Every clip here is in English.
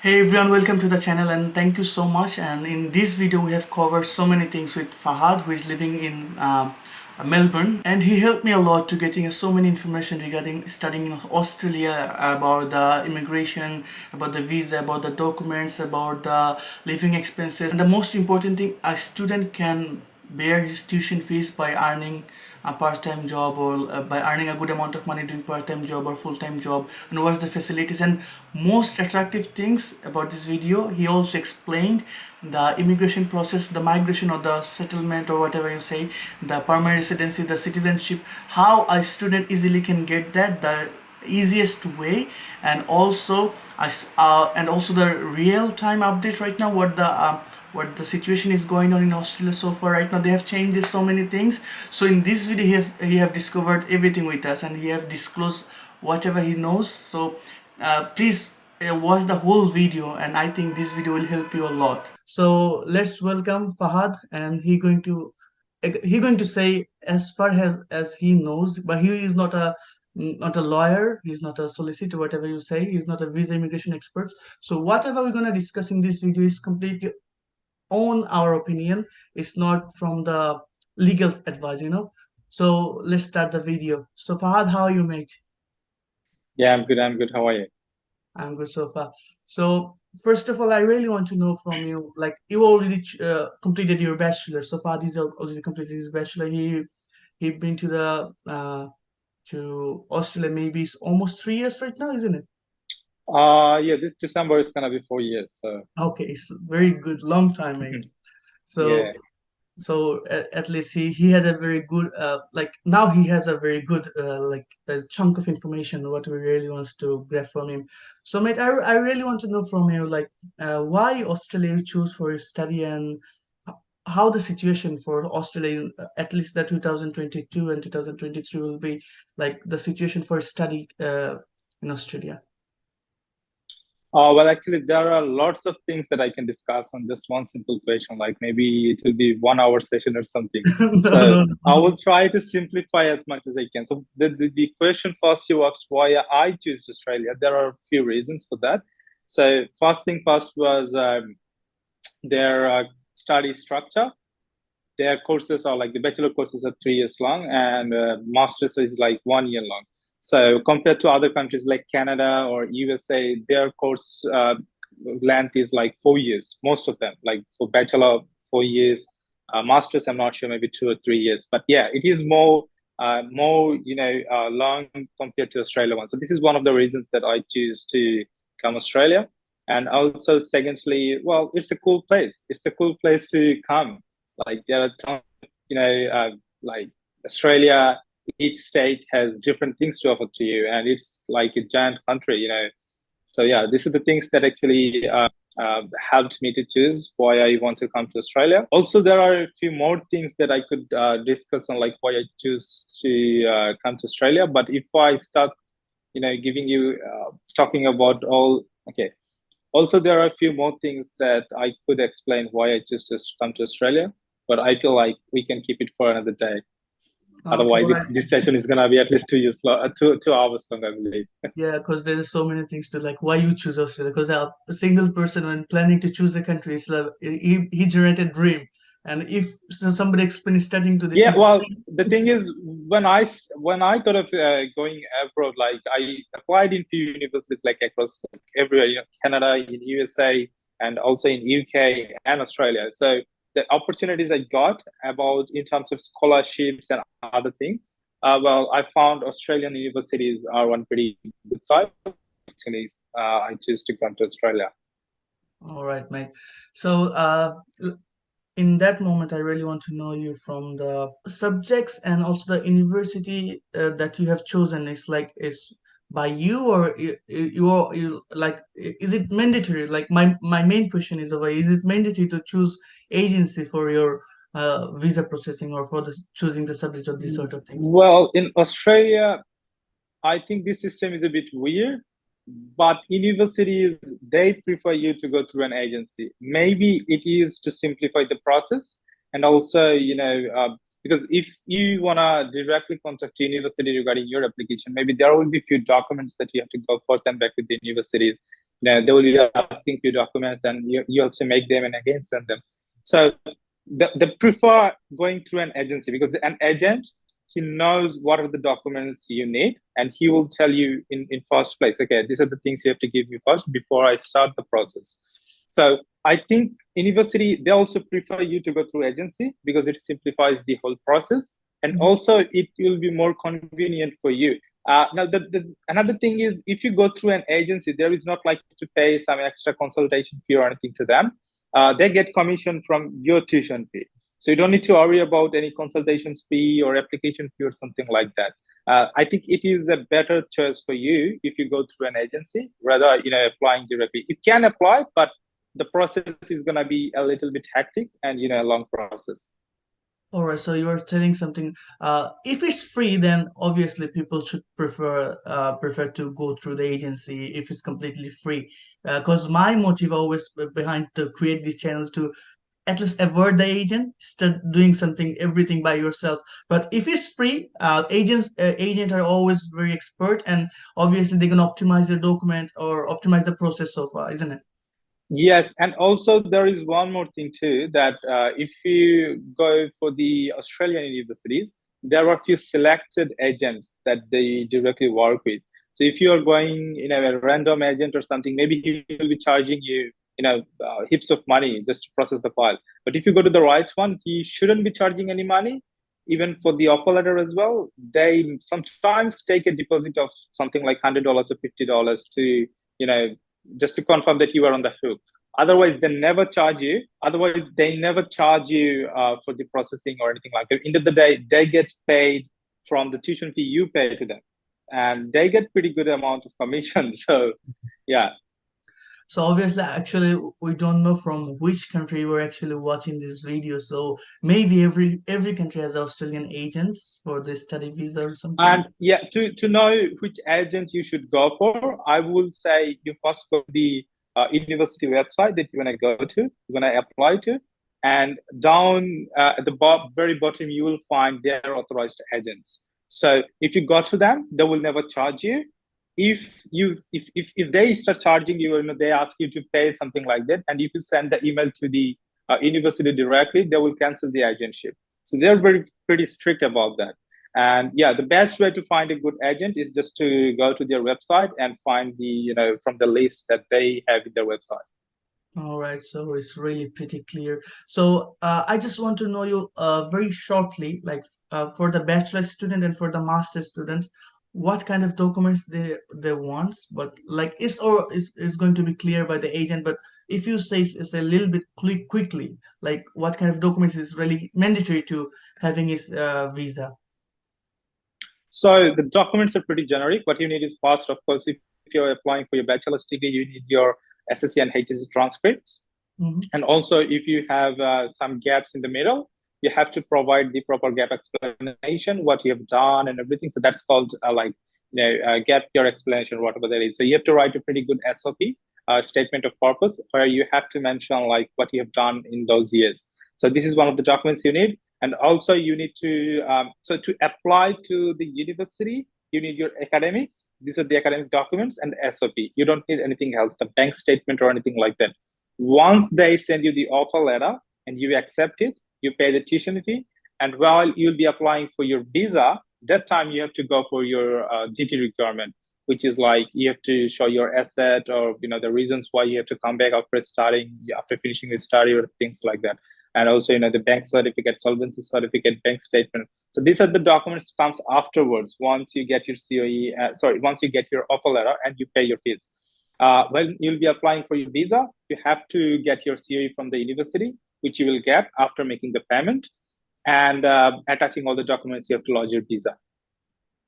Hey everyone, welcome to the channel and thank you so much. And in this video, we have covered so many things with Fahad, who is living in Melbourne, and he helped me a lot to getting so many information regarding studying in Australia, about the immigration, about the visa, about the documents, about the living expenses, and the most important thing, a student can bear his tuition fees by earning a part-time job or by earning a good amount of money doing part-time job or full-time job, and what's the facilities. And most attractive things about this video, he also explained the immigration process, the migration or the settlement or whatever you say, the permanent residency, the citizenship, how a student easily can get that, the easiest way, and also the real time update right now, what the situation is going on in Australia so far. Right now they have changed so many things. So in this video he have discovered everything with us, and he have disclosed whatever he knows. So please watch the whole video, and I think this video will help you a lot. So let's welcome Fahad, and he going to say as far as he knows, but he is not a lawyer, he's not a solicitor, whatever you say, he's not a visa immigration expert. So whatever we're gonna discuss in this video is completely on our opinion. It's not from the legal advice. So let's start the video. So Fahad, how are you, mate? Yeah, I'm good. I'm good. How are you? I'm good so far. So first of all, I really want to know from you, like you already completed your bachelor. So far, he's already completed his bachelor. He been to Australia. Maybe it's almost 3 years right now, isn't it? Yeah, this December is gonna be 4 years. So Okay, it's very good, long time, mate. yeah. So at least he had a very good like now he has a very good like a chunk of information what we really wants to grab from him. So mate, I really want to know from you, like why Australia you choose for your study, and how the situation for Australia at least the 2022 and 2023 will be, like the situation for study in Australia. Well, actually, there are lots of things that I can discuss on just one simple question. Like maybe it will be 1 hour session or something. No, So no, I no. will try to simplify as much as I can. So the question first you asked why I choose Australia. There are a few reasons for that. So first thing first was their study structure. Their courses are like the bachelor courses are 3 years long, and masters is like 1 year long. So compared to other countries like Canada or USA, their course length is like 4 years. Most of them, like for bachelor, 4 years. Masters, I'm not sure, maybe 2 or 3 years. But yeah, it is more long compared to Australia one. So this is one of the reasons that I choose to come Australia. And also, secondly, well, it's a cool place. It's a cool place to come. Like there are tons, like Australia, each state has different things to offer to you, and it's like a giant country. So yeah, these are the things that actually helped me to choose why I want to come to Australia. Also, there are a few more things that I could discuss on like why I choose to come to Australia. But if I start, giving you talking about all, okay. Also, there are a few more things that I could explain why I choose to come to Australia, but I feel like we can keep it for another day. Okay, Otherwise, all right. this session is gonna be at least 2 years long, 2 hours long, I believe. Yeah, because there is so many things to, like, why you choose Australia. Because a single person, when planning to choose a country, is like he generated dream, and if somebody explains studying to the Yeah, is well, the thing is, when I thought of going abroad, like I applied in few universities like across like, everywhere, Canada, in USA, and also in UK and Australia. So the opportunities I got about in terms of scholarships and other things, well, I found Australian universities are on pretty good side. Actually, I choose to come to Australia. all right, mate. So in that moment, I really want to know you from the subjects and also the university that you have chosen. Is like is by you, or you like is it mandatory? Like my main question is over, is it mandatory to choose agency for your visa processing, or for the choosing the subject or these sort of things? Well, in Australia, I think this system is a bit weird, but universities they prefer you to go through an agency. Maybe it is to simplify the process, and also because if you wanna directly contact the university regarding your application, maybe there will be few documents that you have to go forth and back with the universities. they will be asking for documents, and you have to make them and again send them. So they prefer going through an agency, because an agent, he knows what are the documents you need, and he will tell you in first place, okay, these are the things you have to give me first before I start the process. So I think university, they also prefer you to go through agency because it simplifies the whole process, and Mhm. also it will be more convenient for you. Now, another thing is, if you go through an agency, there is not like to pay some extra consultation fee or anything to them. They get commission from your tuition fee. So you don't need to worry about any consultation fee or application fee or something like that. I think it is a better choice for you if you go through an agency rather, applying directly. You can apply, but the process is going to be a little bit hectic and, a long process. All right, so you're telling something. If it's free, then obviously people should prefer to go through the agency if it's completely free. Because my motive always behind to create this channel to at least avoid the agent, start doing something everything by yourself. But if it's free, agents are always very expert, and obviously they can optimize the document or optimize the process so far, isn't it? Yes, and also there is one more thing too, that if you go for the Australian universities, there are a few selected agents that they directly work with. So if you are going, a random agent or something, maybe he will be charging you, heaps of money just to process the file. But if you go to the right one, he shouldn't be charging any money, even for the offer letter as well. They sometimes take a deposit of something like $100 or $50 to, just to confirm that you are on the hook. Otherwise, they never charge you. Otherwise, they never charge you for the processing or anything like that. End of the day, they get paid from the tuition fee you pay to them, and they get pretty good amount of commission. So, yeah. So obviously, actually, we don't know from which country we're actually watching this video. So maybe every country has Australian agents for the study visa or something. And yeah, to know which agent you should go for, I would say you first go to the university website that you want to go to, you're going to apply to, and down at the very bottom, you will find their authorized agents. So if you go to them, they will never charge you. If they start charging you, they ask you to pay something like that, and if you send the email to the university directly, they will cancel the agentship. So they're very pretty strict about that. And yeah, the best way to find a good agent is just to go to their website and find from the list that they have in their website. All right, so it's really pretty clear. So I just want to know you very shortly, like for the bachelor student and for the master student, what kind of documents they want. But like it's going to be clear by the agent. But if you say it's a little bit quickly, like what kind of documents is really mandatory to having his visa. So the documents are pretty generic. What you need is first, of course, if you're applying for your bachelor's degree, you need your SSC and HSC transcripts. Mhm. And also, if you have some gaps in the middle, you have to provide the proper gap explanation, what you have done and everything. So that's called gap year explanation, whatever that is. So you have to write a pretty good SOP, statement of purpose, where you have to mention like what you have done in those years. So this is one of the documents you need. And also you need to, so to apply to the university, you need your academics. These are the academic documents and SOP. You don't need anything else, the bank statement or anything like that. Once they send you the offer letter and you accept it, you pay the tuition fee. And while you'll be applying for your visa, that time you have to go for your GT requirement, which is like you have to show your asset or the reasons why you have to come back after finishing your study or things like that. And also the bank certificate, solvency certificate, bank statement. So these are the documents comes afterwards once you get your COE. Once you get your offer letter and you pay your fees. When you'll be applying for your visa, you have to get your COE from the university, which you will get after making the payment, and attaching all the documents. You have to lodge your visa.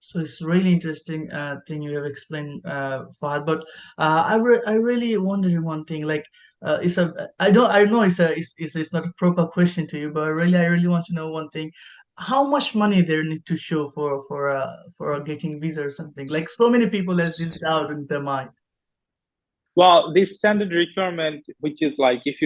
So it's really interesting thing you have explained, Fahad. But I really wondering one thing. Like, it's a I know it's not a proper question to you, but I really want to know one thing. How much money they need to show for getting visa or something? Like so many people has this doubt in their mind. Well, the standard requirement, which is like if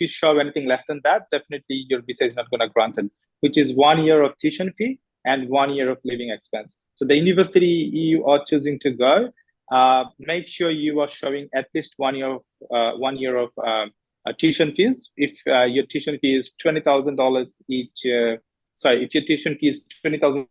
you show anything less than that, definitely your visa is not going to grant it, which is 1 year of tuition fee and 1 year of living expense. So the university you are choosing to go, make sure you are showing at least 1 year of tuition fees. If your tuition fee is $20,000 each, sorry, if your tuition fee is 20,000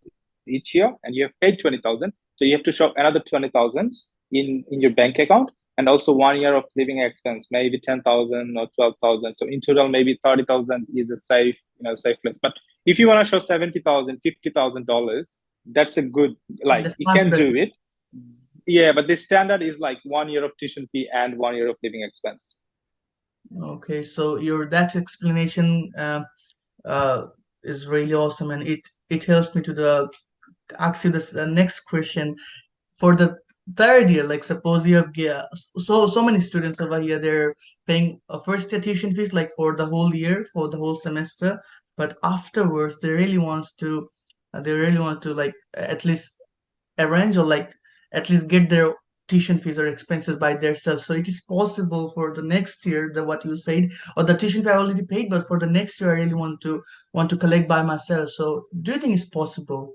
each year and you have paid 20,000, so you have to show another 20,000 in your bank account, and also 1 year of living expense, maybe 10,000 or 12,000. So in total, maybe 30,000 is a safe place. But if you want to show 70,000, $50,000, that's a good, like, That's you much can do better. it. Yeah, but the standard is like 1 year of tuition fee and 1 year of living expense. Okay, so your that explanation uh, is really awesome, and it helps me to the ask you this next question. For the third year, like suppose you have so many students over here, they're paying a first year tuition fees like for the whole year, for the whole semester, but afterwards they really want to like at least arrange or like at least get their tuition fees or expenses by themselves. So it is possible for the next year, the what you said, or the tuition fee I already paid, but for the next year I really want to collect by myself. So do you think it's possible?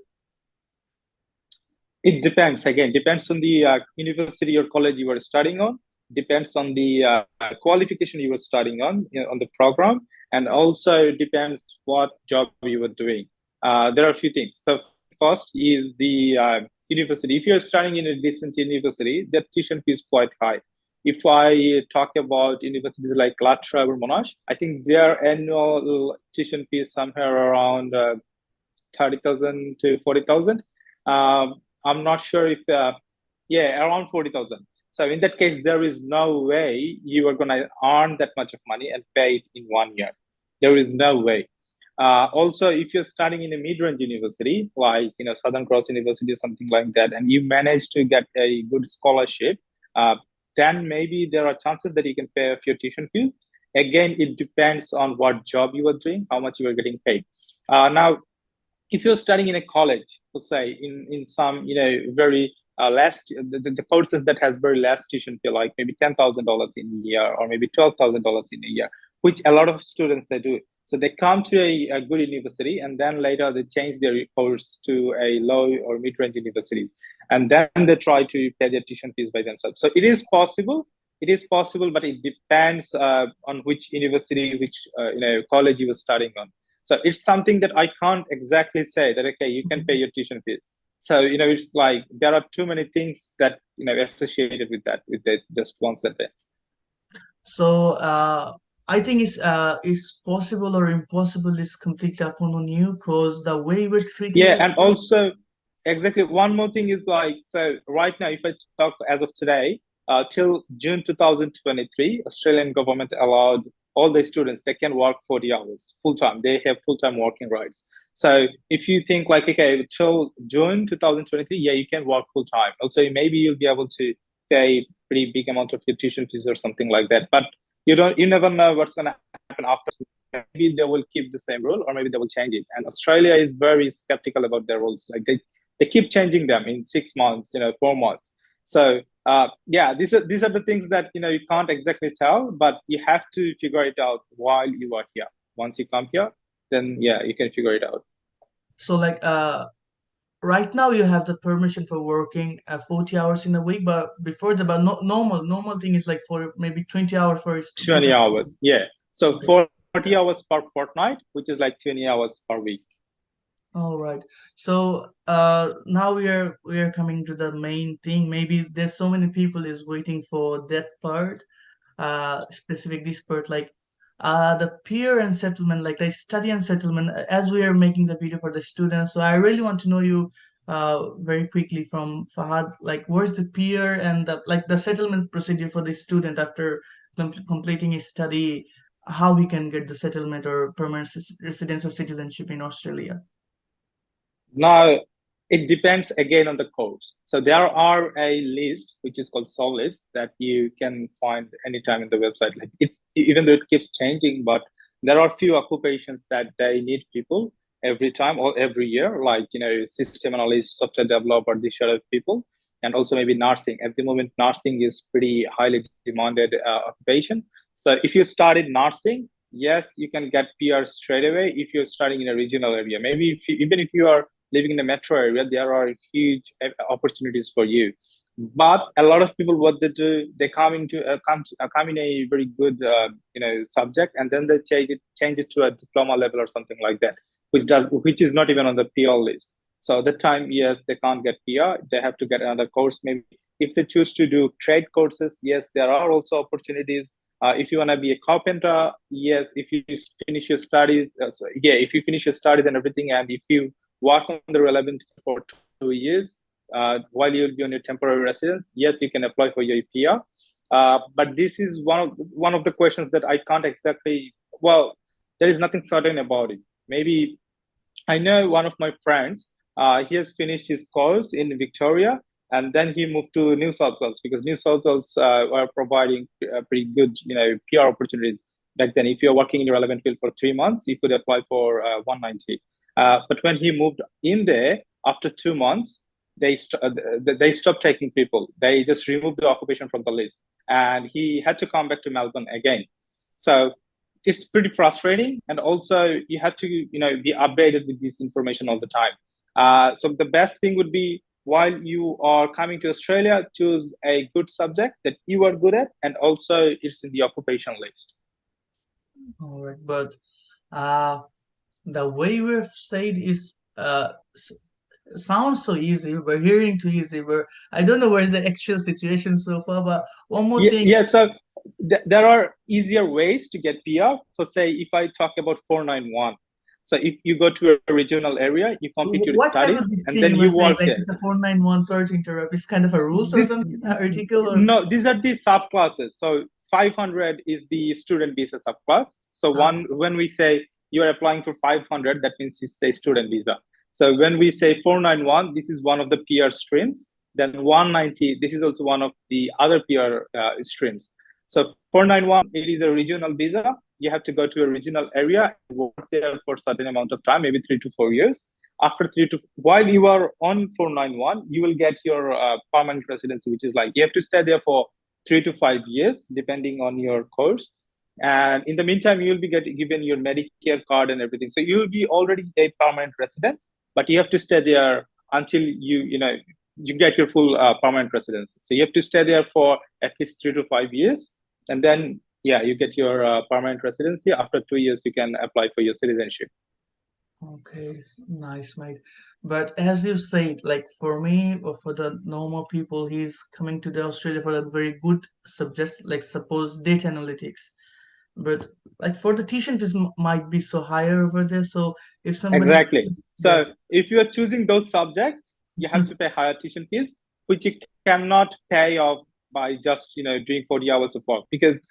It depends. Again, depends on the university or college you were studying on. Depends on the qualification you were studying on, on the program, and also depends what job you were doing. There are a few things. So first is the university. If you're studying in a decent university, the tuition fee is quite high. If I talk about universities like Latra or Monash, I think their annual tuition fee is somewhere around 30,000 to 40,000. I'm not sure if, yeah, around 40,000. So in that case, there is no way you are going to earn that much of money and pay it in 1 year. There is no way. Also, if you're studying in a mid-range university, like Southern Cross University or something like that, and you manage to get a good scholarship, uh, then maybe there are chances that you can pay off your tuition fees. Again, it depends on what job you are doing, how much you are getting paid. Now, if you're studying in a college, let's say in some very less the courses that has very less tuition fee, like maybe $10,000 in a year or maybe $12,000 in a year, which a lot of students they do. So they come to a good university and then later they change their course to a low or mid-range university, and then they try to pay their tuition fees by themselves. So it is possible. It is possible, but it depends on which university, which college you were studying on. So it's something that I can't exactly say that, okay, you can pay your tuition fees. So, it's like there are too many things that, associated with that, with that just one sentence. So I think it's possible or impossible is completely upon on you because the way we're treating Yeah. us. And also, exactly, one more thing is like, so right now, if I talk as of today, till June 2023, Australian government allowed all the students, they can work 40 hours full time. They have full time working rights. So if you think like, okay, till June 2023, yeah, you can work full time. Also, maybe you'll be able to pay pretty big amount of your tuition fees or something like that. But you never know what's going to happen after. Maybe they will keep the same rule or maybe they will change it. And Australia is very skeptical about their rules. Like they keep changing them in 6 months, 4 months. So yeah, these are the things that you can't exactly tell, but you have to figure it out while you are here. Once you come here, then yeah, you can figure it out. So like right now you have the permission for working 40 hours in a week, but before the but no, normal thing is like for maybe 20 hours for 20 different. hours, yeah. So Okay. 40 hours per fortnight, which is like 20 hours per week. All right. So now we are coming to the main thing. Maybe there's so many people is waiting for that part, specific this part, like the peer and settlement, like the study and settlement, as we are making the video for the students. So I really want to know you very quickly from Fahad, like where's the peer and the settlement procedure for the student after completing his study, how he can get the settlement or permanent residence or citizenship in Australia. Now, it depends again on the course. So there are a list which is called Sol list that you can find anytime in the website. Like even though it keeps changing, but there are few occupations that they need people every time or every year, like system analyst, software developer, these sort of people, and also maybe nursing. At the moment, nursing is pretty highly demanded occupation. So if you started nursing, yes, you can get PR straight away if you're starting in a regional area. Maybe even if you are living in a metro area, there are huge opportunities for you. But a lot of people, what they do, they come in a very good subject, and then they change it to a diploma level or something like that, which is not even on the PR list. So at the time, yes, they can't get PR. They have to get another course. Maybe if they choose to do trade courses, yes, there are also opportunities. If you want to be a carpenter, yes, if you finish your studies, if you finish your studies and everything, and if you work on the relevant for 2 years, while you'll be on your temporary residence, yes, you can apply for your PR. But this is one of the questions that I can't exactly. Well, there is nothing certain about it. Maybe I know one of my friends. He has finished his course in Victoria, and then he moved to New South Wales because New South Wales are providing pretty good, PR opportunities back then. If you're working in your relevant field for 3 months, you could apply for 190. But when he moved in there after 2 months, they they stopped taking people. They just removed the occupation from the list, and he had to come back to Melbourne again. So it's pretty frustrating, and also you have to be updated with this information all the time. So the best thing would be, while you are coming to Australia, choose a good subject that you are good at, and also it's in the occupation list. All right, but uh, the way we've said is sounds so easy. We're hearing too easy. I don't know where's the actual situation so far. But one more Yeah, thing, yeah. So there are easier ways to get PR. So say if I talk about 491, so if you go to a regional area, you complete your what type of studies, this and thing then you were you saying? work Like there. it's a 491. Sorry to interrupt. It's kind of a rules or This something, article or. No, these are the subclasses. So 500 is the student visa subclass. So when we say you are applying for 500, that means it's a student visa. So when we say 491, this is one of the PR streams. Then 190, this is also one of the other PR streams. So 491, it is a regional visa. You have to go to a regional area and work there for a certain amount of time, maybe 3 to 4 years. After while you are on 491, you will get your permanent residency, which is like you have to stay there for 3 to 5 years, depending on your course. And in the meantime, you will be given your Medicare card and everything. So you will be already a permanent resident, but you have to stay there until you get your full permanent residency. So you have to stay there for at least 3 to 5 years, and then yeah, you get your permanent residency. After 2 years, you can apply for your citizenship. Okay, nice, mate. But as you said, like for me or for the normal people, he's coming to the Australia for a very good subjects, like suppose data analytics. But like for the tuition fees might be so higher over there. So if somebody, Exactly. So yes, if you are choosing those subjects, you have to pay higher tuition fees, which you cannot pay off by just doing 40 hours of work, because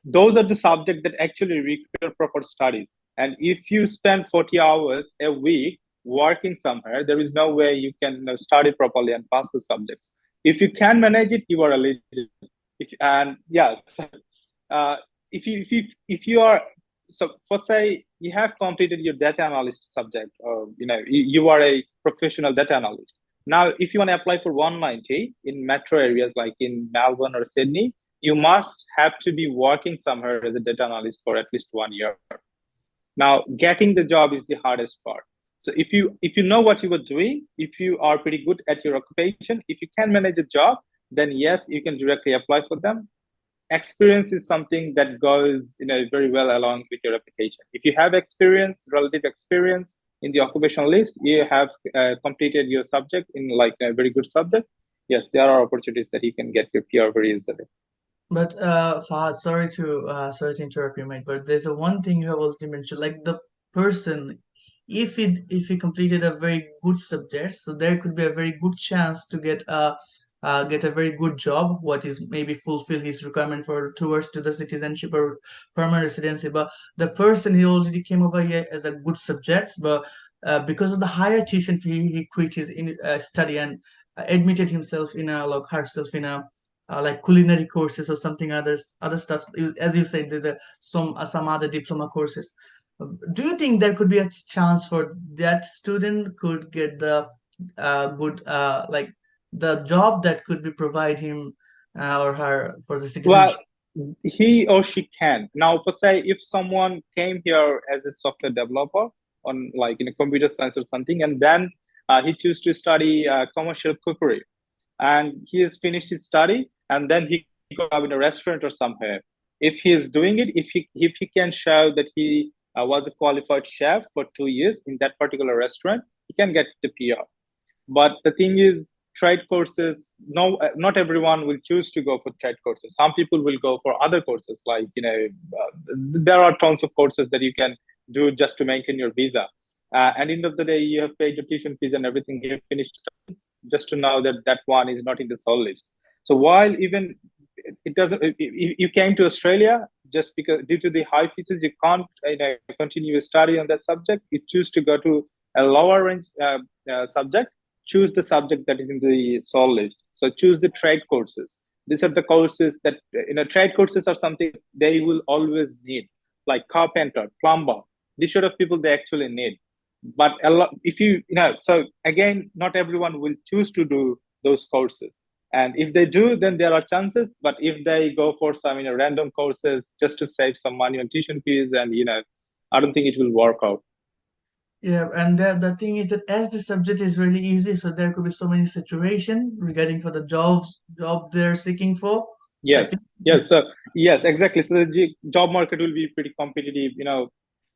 those are the subjects that actually require proper studies. And if you spend 40 hours a week working somewhere, there is no way you can study properly and pass the subjects. If you can manage it, you are eligible. And yeah, so, uh, if you are, so for say you have completed your data analyst subject, or you are a professional data analyst. Now if you want to apply for 190 in metro areas like in Melbourne or Sydney, you must have to be working somewhere as a data analyst for at least 1 year. Now getting the job is the hardest part. So if you know what you are doing, if you are pretty good at your occupation, if you can manage a job, then yes, you can directly apply for them. Experience is something that goes very well along with your application. If you have experience, relative experience in the occupational list, you have completed your subject in like a very good subject, yes, there are opportunities that you can get your PR very easily. but Fahad, sorry to interrupt you, mate. But there's a one thing you have already mentioned, like the person, if he completed a very good subject, so there could be a very good chance to get a very good job, what is maybe fulfill his requirement for towards to the citizenship or permanent residency. But the person he already came over here as a good subjects, but because of the higher tuition fee, he quit his study and admitted himself in a like herself in a like culinary courses or something other stuff. As you said, there's some other diploma courses. Do you think there could be a chance for that student could get the good like the job that could be provide him or her for the Well, citizenship? he or she can. Now, for say, if someone came here as a software developer on like in a computer science or something, and then he choose to study commercial cookery, and he has finished his study, and then he go out in a restaurant or somewhere. If he is doing it, if he can show that he was a qualified chef for 2 years in that particular restaurant, he can get the PR. But the thing is, trade courses, no, not everyone will choose to go for trade courses. Some people will go for other courses, like, there are tons of courses that you can do just to maintain your visa. And end of the day, you have paid your tuition fees and everything. You have finished studies, just to know that that one is not in the sole list. So while even it doesn't, if you came to Australia just because due to the high fees, you can't continue study on that subject. You choose to go to a lower range subject. Choose the subject that is in the sole list. So choose the trade courses. These are the courses that, trade courses are something they will always need, like carpenter, plumber. These sort of people they actually need. But a lot, if so again, not everyone will choose to do those courses. And if they do, then there are chances. But if they go for some, random courses just to save some money on tuition fees, and I don't think it will work out. Yeah, and the thing is that as the subject is really easy, so there could be so many situations regarding for the job they're seeking for. I think Yes, yes. So yes, exactly. So the job market will be pretty competitive.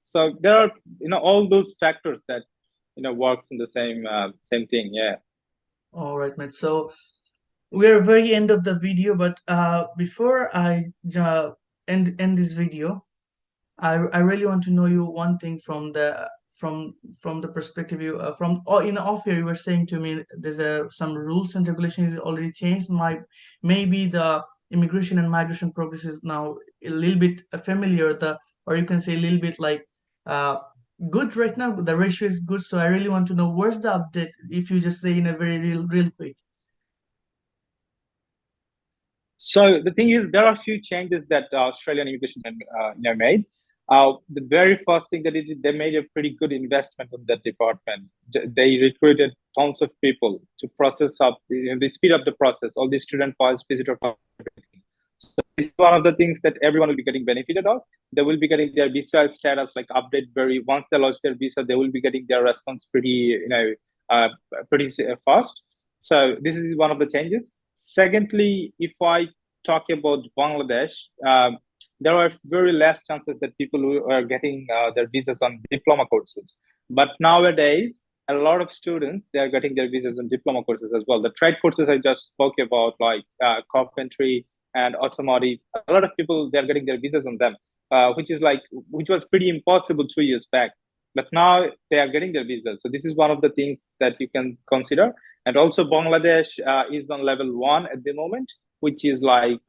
So there are all those factors that works in the same thing. Yeah. all right, mate. So we are very end of the video, but before I end this video, I really want to know you one thing from the perspective you from in off here you were saying to me there's some rules and regulations already changed. Maybe the immigration and migration progress is now a little bit familiar, the or you can say a little bit like uh good right now. The ratio is good, so I really want to know where's the update. If you just say in a very real quick. So the thing is, there are a few changes that Australian immigration made. The very first thing that they did, they made a pretty good investment on that department. They recruited tons of people to process up, they speed up the process, all the student files, visitor files, everything. So this is one of the things that everyone will be getting benefited of. They will be getting their visa status like update very once they launch their visa, they will be getting their response uh, pretty fast. So this is one of the changes. Secondly, if I talk about Bangladesh, there are very less chances that people who are getting their visas on diploma courses. But nowadays, a lot of students they are getting their visas on diploma courses as well. The trade courses I just spoke about, like carpentry and automotive, a lot of people they are getting their visas on them, which was pretty impossible 2 years back. But now they are getting their visas. So this is one of the things that you can consider. And also Bangladesh is on level 1 at the moment, which is like,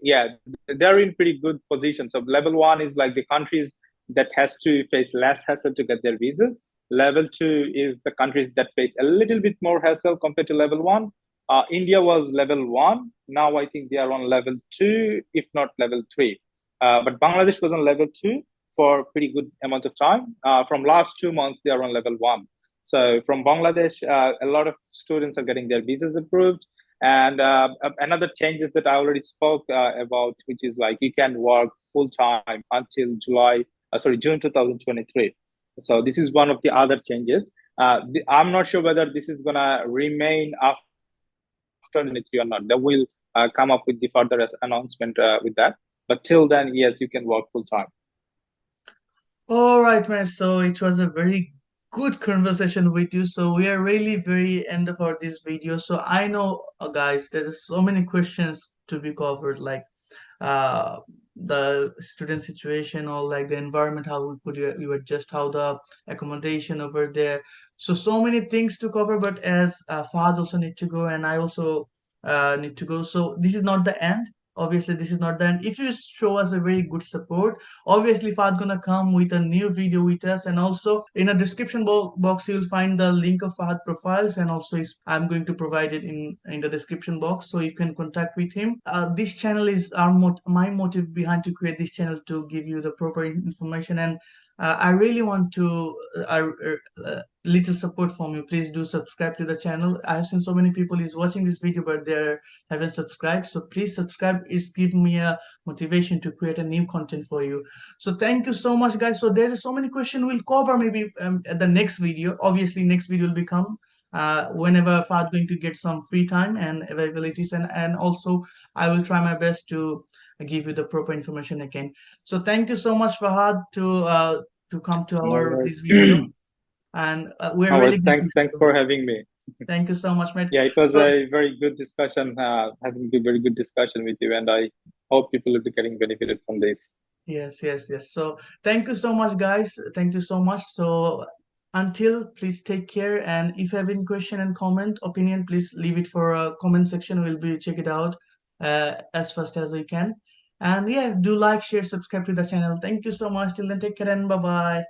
yeah, they're in pretty good position. So level 1 is like the countries that has to face less hassle to get their visas. Level 2 is the countries that face a little bit more hassle compared to level 1. India was level 1. Now I think they are on level 2, if not level 3. But Bangladesh was on level 2 for a pretty good amount of time. From last 2 months, they are on level 1. So from Bangladesh, a lot of students are getting their visas approved. And another changes that I already spoke about, which is like you can work full time until June 2023. So this is one of the other changes. I'm not sure whether this is gonna remain after 2023 or not. They will come up with the further announcement with that. But till then, yes, you can work full time. All right, man. So it was a very good conversation with you. So we are really very end of our this video. So I know, guys, there's so many questions to be covered, like uh the student situation or like the environment, how we could you adjust, how the accommodation over there. So many things to cover. But as Fahad also need to go, and I also need to go. So this is not the end. Obviously, this is not the end. If you show us a very good support, obviously Fahad gonna come with a new video with us. And also in a description box you'll find the link of Fahad profiles, and also I'm going to provide it in the description box, so you can contact with him. This channel is my motive behind to create this channel, to give you the proper information. And I really want to little support from you, please do subscribe to the channel. I have seen so many people is watching this video but they haven't subscribed, so please subscribe. It's give me a motivation to create a new content for you. So thank you so much, guys. So there's so many questions we'll cover maybe at the next video. Obviously next video will become whenever Fahad going to get some free time and availabilities, and also I will try my best to give you the proper information again. So thank you so much, Fahad, to come to No our worries. this video, and we're No really worries. grateful Thanks for you. for having me. Thank you so much, mate. Yeah, it was So a very good discussion, having a very good discussion with you, and I hope people will be getting benefited from this. yes, yes, yes. So thank you so much, guys. Thank you so much. So until, please take care. And if you have any question and comment, opinion, please leave it for a comment section. We'll be check it out as fast as we can. And yeah, do like, share, subscribe to the channel. Thank you so much. Till then, take care and bye bye.